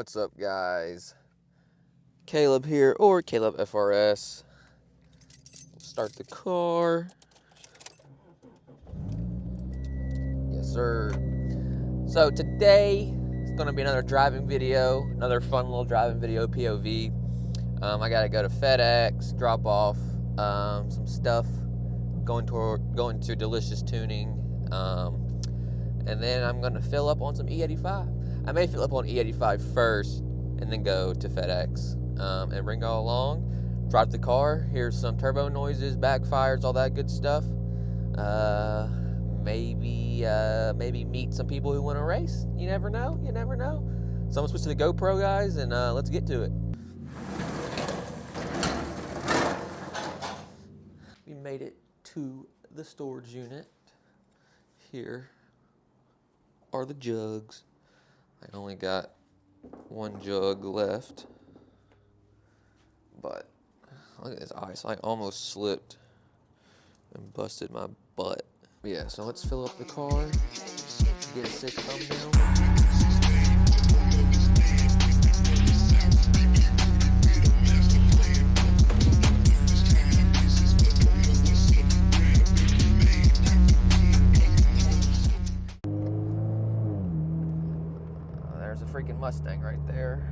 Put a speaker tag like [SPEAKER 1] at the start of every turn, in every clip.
[SPEAKER 1] What's up, guys? Caleb here, or Caleb FRS. Start the car. Yes, sir. So today it's gonna be another driving video, another fun little driving video, POV. I gotta go to FedEx, drop off some stuff, going to Delicious Tuning, and then I'm gonna fill up on some E85. I may fill up on E85 first and then go to FedEx and bring all along, drive the car, hear some turbo noises, backfires, all that good stuff. Maybe meet some people who want to race. You never know, you never know. So I'm gonna switch to the GoPro, guys, and let's get to it. We made it to the storage unit. Here are the jugs. I only got one jug left, but look at this ice. I almost slipped and busted my butt. Yeah, so let's fill up the car, get a sick thumbnail. There's a freaking Mustang right there.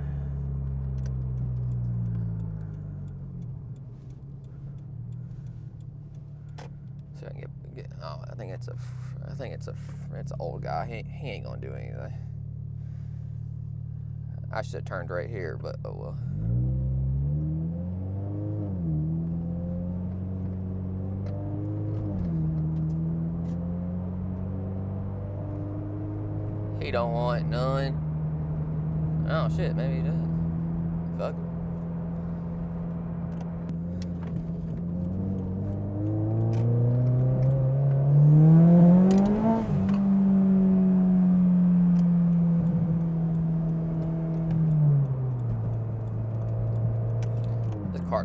[SPEAKER 1] So I can get oh, I think it's an old guy. He ain't gonna do anything. I should have turned right here, but oh well. He don't want none. Oh shit, maybe he does. Fuck him.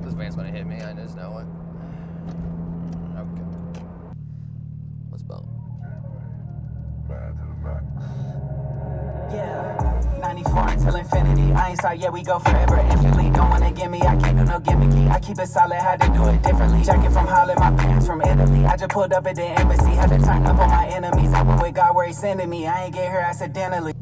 [SPEAKER 1] This van's gonna hit me, I just know it. Okay. Let's bump.
[SPEAKER 2] Yeah, 94 until infinity. I ain't sorry, yeah, we go forever infinitely. Don't wanna give me, I can't do no gimmicky. I keep it solid, had to do it differently. Jacket from Holland, my pants from Italy. I just pulled up at the embassy, had to turn up on my enemies. I went with God where he sending me, I ain't get here accidentally.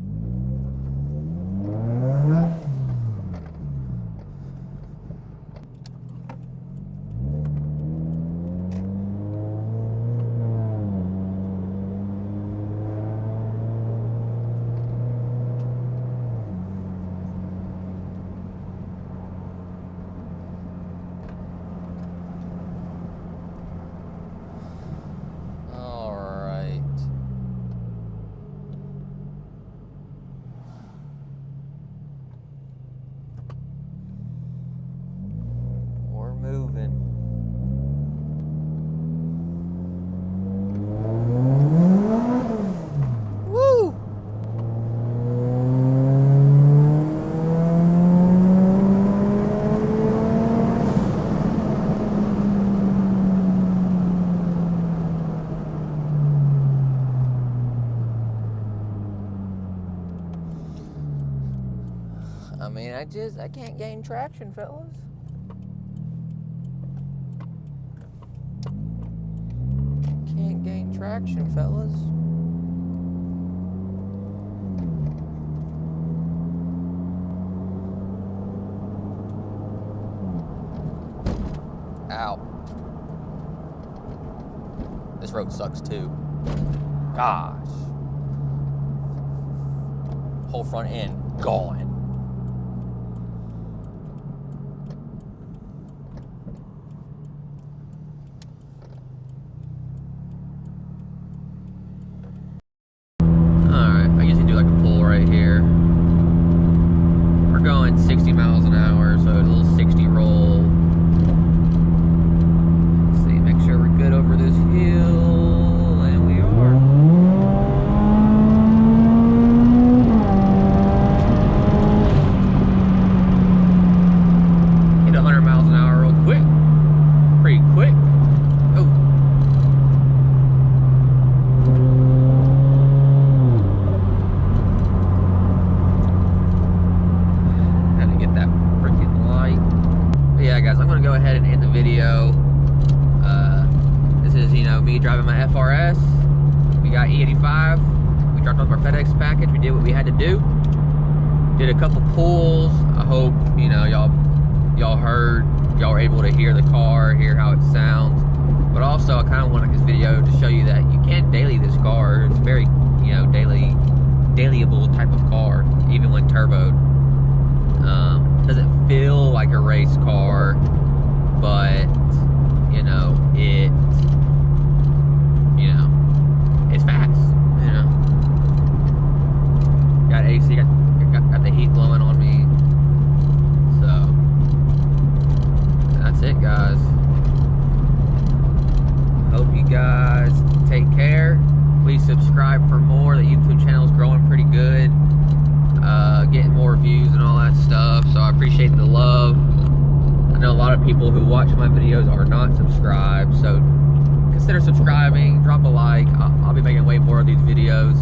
[SPEAKER 1] I mean, I can't gain traction, fellas. Can't gain traction, fellas. Ow. This road sucks too. Gosh. Whole front end gone. Right here. We're going 60 miles an hour, so a little 60 roll. Let's see, make sure we're good over this hill, and we are. me driving my FRS. We got E85. We dropped off our FedEx package. We did what we had to do. Did a couple pulls. I hope, you know, y'all heard, y'all were able to hear the car, hear how it sounds. But also, I kind of wanted this video to show you that you can't daily this car. It's very, you know, dailyable type of car, even when turboed. Doesn't feel like a race car, but you know, it's fast. You know, got AC, got the heat blowing on me. So that's it, guys. Hope you guys take care. Please subscribe for more. The YouTube channel is growing pretty good. Getting more views and all that stuff, so I appreciate the love. I know a lot of people who watch my videos are not subscribed, so consider subscribing, drop a like. I'll be making way more of these videos.